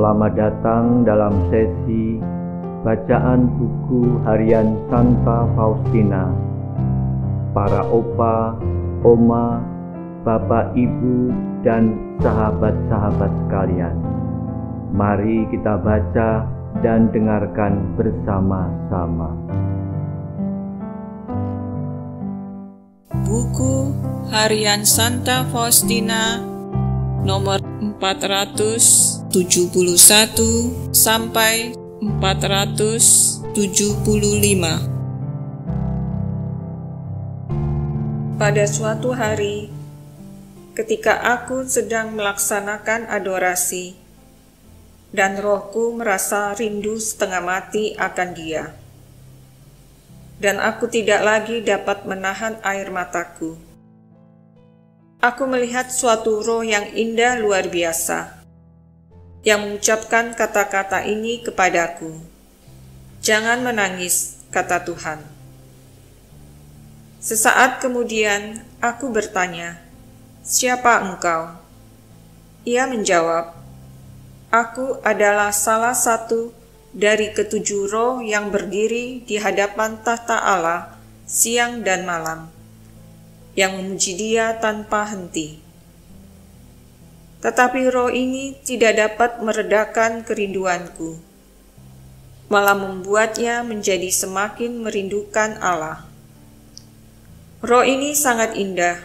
Selamat datang dalam sesi bacaan buku harian Santa Faustina. Para opa, oma, bapak, ibu, dan sahabat-sahabat sekalian, mari kita baca dan dengarkan bersama-sama. Buku harian Santa Faustina nomor 471 sampai 475. Pada suatu hari, ketika aku sedang melaksanakan adorasi, dan rohku merasa rindu setengah mati akan Dia, dan aku tidak lagi dapat menahan air mataku. Aku melihat suatu roh yang indah luar biasa, yang mengucapkan kata-kata ini kepadaku. "Jangan menangis," kata Tuhan. Sesaat kemudian aku bertanya, "Siapa engkau?" Ia menjawab, "Aku adalah salah satu dari ketujuh roh yang berdiri di hadapan tahta Allah siang dan malam, yang memuji Dia tanpa henti. Tetapi roh ini tidak dapat meredakan kerinduanku, malah membuatnya menjadi semakin merindukan Allah. Roh ini sangat indah,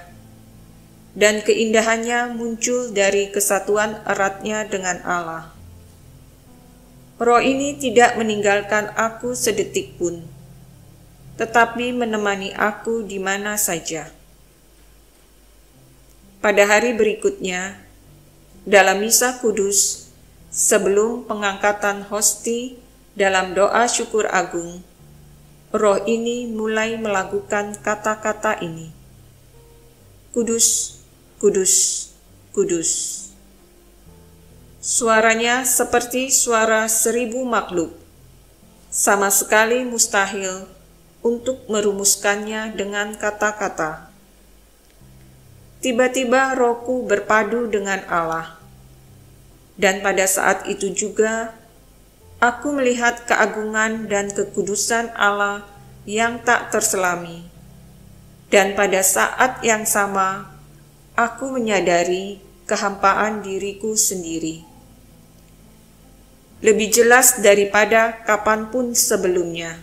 dan keindahannya muncul dari kesatuan eratnya dengan Allah. Roh ini tidak meninggalkan aku sedetik pun, tetapi menemani aku di mana saja." Pada hari berikutnya, dalam misa kudus, sebelum pengangkatan hosti dalam doa syukur agung, roh ini mulai melakukan kata-kata ini, "Kudus, kudus, kudus." Suaranya seperti suara 1000 makhluk. Sama sekali mustahil untuk merumuskannya dengan kata-kata. Tiba-tiba rohku berpadu dengan Allah. Dan pada saat itu juga, aku melihat keagungan dan kekudusan Allah yang tak terselami. Dan pada saat yang sama, aku menyadari kehampaan diriku sendiri. Lebih jelas daripada kapanpun sebelumnya,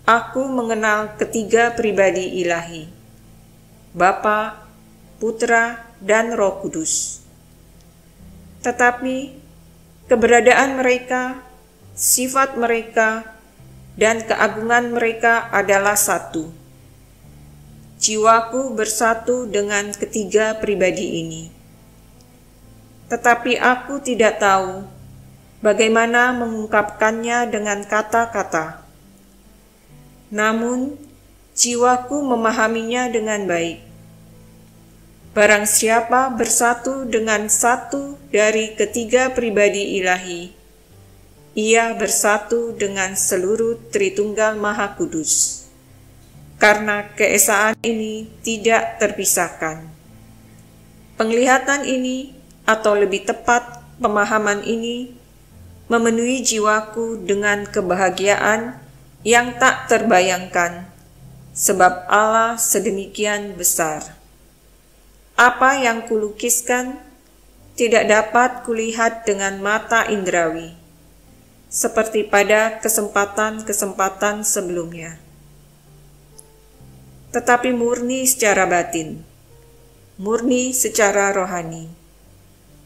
aku mengenal ketiga pribadi ilahi, Bapa, Putra, dan Roh Kudus. Tetapi keberadaan mereka, sifat mereka, dan keagungan mereka adalah satu. Jiwaku bersatu dengan ketiga pribadi ini. Tetapi aku tidak tahu bagaimana mengungkapkannya dengan kata-kata. Namun, jiwaku memahaminya dengan baik. Barang siapa bersatu dengan satu dari ketiga pribadi ilahi, ia bersatu dengan seluruh Tritunggal Maha Kudus, karena keesaan ini tidak terpisahkan. Penglihatan ini, atau lebih tepat pemahaman ini, memenuhi jiwaku dengan kebahagiaan yang tak terbayangkan, sebab Allah sedemikian besar. Apa yang kulukiskan tidak dapat kulihat dengan mata indrawi, seperti pada kesempatan-kesempatan sebelumnya. Tetapi murni secara batin, murni secara rohani,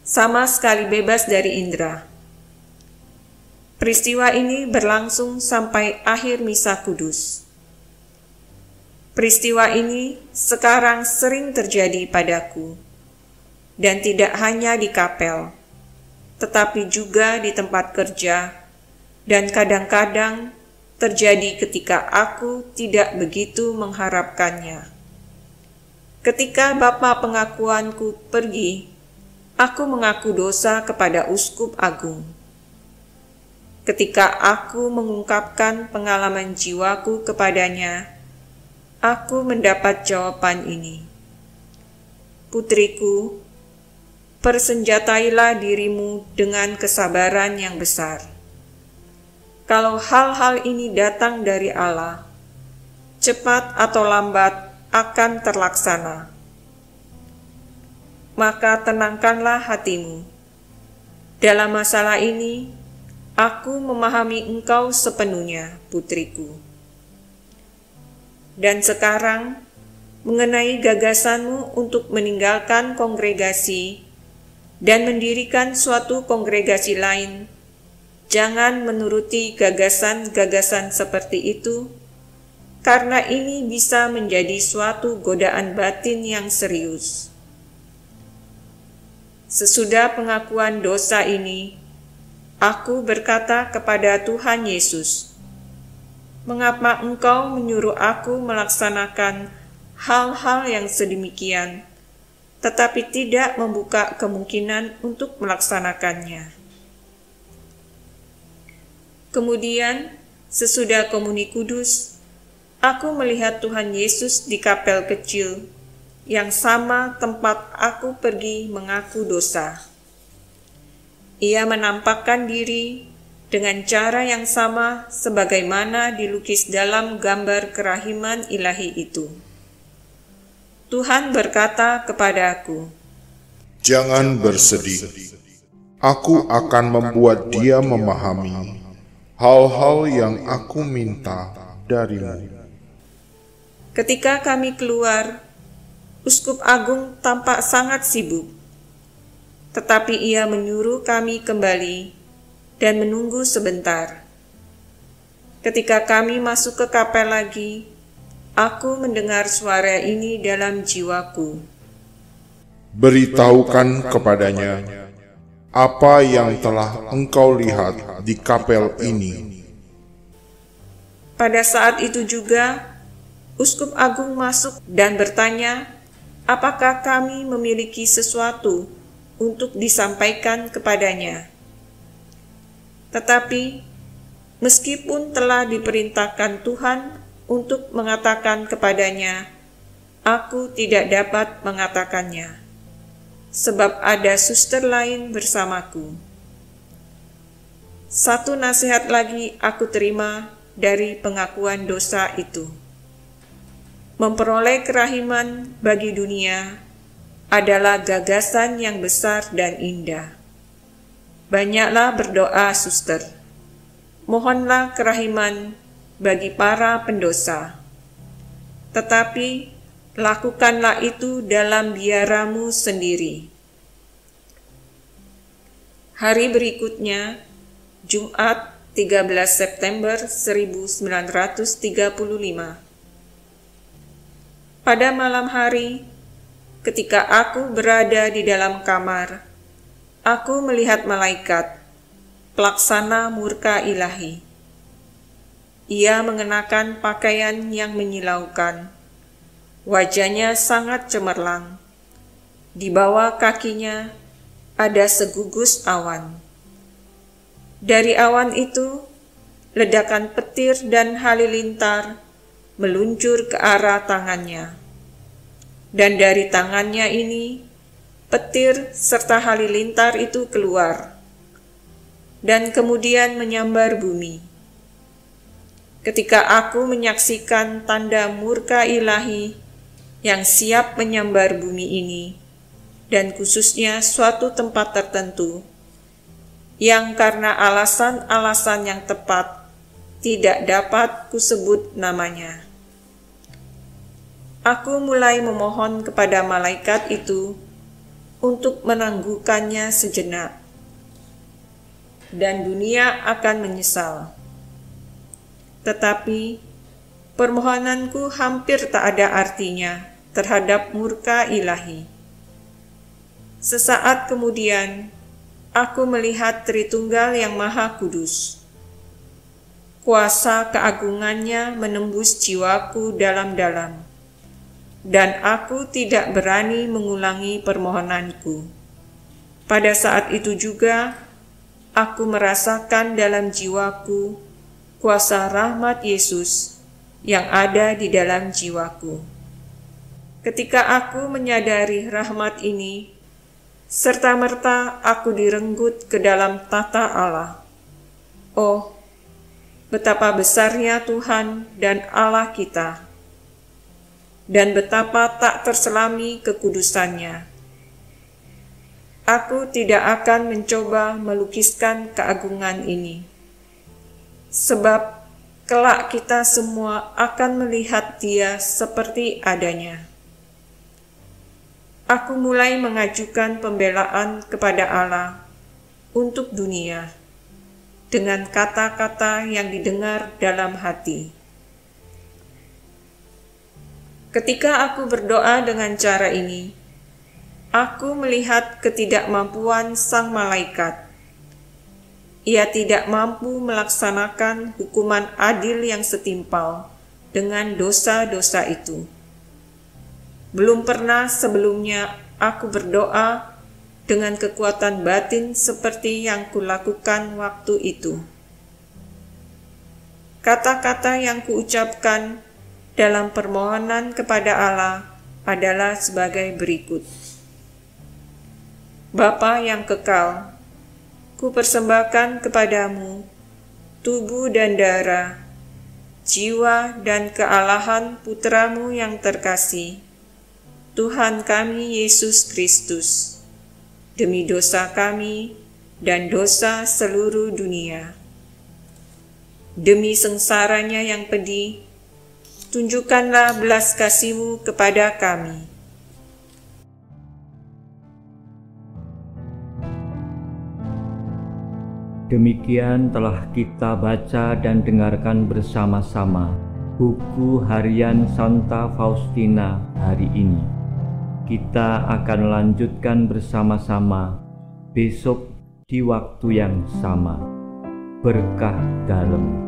sama sekali bebas dari indera. Peristiwa ini berlangsung sampai akhir misa kudus. Peristiwa ini sekarang sering terjadi padaku, dan tidak hanya di kapel, tetapi juga di tempat kerja, dan kadang-kadang terjadi ketika aku tidak begitu mengharapkannya. Ketika Bapa pengakuanku pergi, aku mengaku dosa kepada Uskup Agung. Ketika aku mengungkapkan pengalaman jiwaku kepadanya, aku mendapat jawaban ini, "Putriku, persenjatailah dirimu dengan kesabaran yang besar. Kalau hal-hal ini datang dari Allah, cepat atau lambat akan terlaksana. Maka tenangkanlah hatimu. Dalam masalah ini, aku memahami engkau sepenuhnya, putriku. Dan sekarang, mengenai gagasanmu untuk meninggalkan kongregasi dan mendirikan suatu kongregasi lain, jangan menuruti gagasan-gagasan seperti itu, karena ini bisa menjadi suatu godaan batin yang serius. Sesudah pengakuan dosa ini, aku berkata kepada Tuhan Yesus, "Mengapa Engkau menyuruh aku melaksanakan hal-hal yang sedemikian, tetapi tidak membuka kemungkinan untuk melaksanakannya?" Kemudian, sesudah komuni kudus, aku melihat Tuhan Yesus di kapel kecil, yang sama tempat aku pergi mengaku dosa. Ia menampakkan diri dengan cara yang sama sebagaimana dilukis dalam gambar kerahiman ilahi itu. Tuhan berkata kepadaku, "Jangan bersedih. Aku akan membuat dia memahami hal-hal yang aku minta darimu." Ketika kami keluar, Uskup Agung tampak sangat sibuk, tetapi ia menyuruh kami kembali dan menunggu sebentar. Ketika kami masuk ke kapel lagi, aku mendengar suara ini dalam jiwaku. "Beritahukan kepadanya apa yang telah engkau lihat di kapel ini." Pada saat itu juga, Uskup Agung masuk dan bertanya, apakah kami memiliki sesuatu untuk disampaikan kepadanya. Tetapi, meskipun telah diperintahkan Tuhan untuk mengatakan kepadanya, aku tidak dapat mengatakannya, sebab ada suster lain bersamaku. Satu nasihat lagi aku terima dari pengakuan dosa itu. Memperoleh kerahiman bagi dunia adalah gagasan yang besar dan indah. Banyaklah berdoa, suster. Mohonlah kerahiman bagi para pendosa. Tetapi lakukanlah itu dalam biaramu sendiri. Hari berikutnya, Jumat 13 September 1935. Pada malam hari, ketika aku berada di dalam kamar, aku melihat malaikat, pelaksana murka ilahi. Ia mengenakan pakaian yang menyilaukan. Wajahnya sangat cemerlang. Di bawah kakinya ada segugus awan. Dari awan itu, ledakan petir dan halilintar meluncur ke arah tangannya. Dan dari tangannya ini, petir serta halilintar itu keluar, dan kemudian menyambar bumi. Ketika aku menyaksikan tanda murka ilahi yang siap menyambar bumi ini, dan khususnya suatu tempat tertentu, yang karena alasan-alasan yang tepat tidak dapat kusebut namanya. Aku mulai memohon kepada malaikat itu untuk menangguhkannya sejenak, dan dunia akan menyesal. Tetapi permohonanku hampir tak ada artinya terhadap murka ilahi. Sesaat kemudian, aku melihat Tritunggal yang Maha Kudus. Kuasa keagungannya menembus jiwaku dalam-dalam, dan aku tidak berani mengulangi permohonanku. Pada saat itu juga, aku merasakan dalam jiwaku kuasa rahmat Yesus yang ada di dalam jiwaku. Ketika aku menyadari rahmat ini, serta-merta aku direnggut ke dalam tata Allah. Oh, betapa besarnya Tuhan dan Allah kita, dan betapa tak terselami kekudusannya. Aku tidak akan mencoba melukiskan keagungan ini, sebab kelak kita semua akan melihat Dia seperti adanya. Aku mulai mengajukan pembelaan kepada Allah untuk dunia dengan kata-kata yang didengar dalam hati. Ketika aku berdoa dengan cara ini, aku melihat ketidakmampuan sang malaikat. Ia tidak mampu melaksanakan hukuman adil yang setimpal dengan dosa-dosa itu. Belum pernah sebelumnya aku berdoa dengan kekuatan batin seperti yang kulakukan waktu itu. Kata-kata yang kuucapkan dalam permohonan kepada Allah adalah sebagai berikut. Bapa yang kekal, ku persembahkan kepadamu tubuh dan darah, jiwa dan kealahan putramu yang terkasih, Tuhan kami Yesus Kristus, demi dosa kami dan dosa seluruh dunia. Demi sengsaranya yang pedih, tunjukkanlah belas kasih-Mu kepada kami. Demikian telah kita baca dan dengarkan bersama-sama buku harian Santa Faustina hari ini. Kita akan lanjutkan bersama-sama besok di waktu yang sama. Berkah dalam.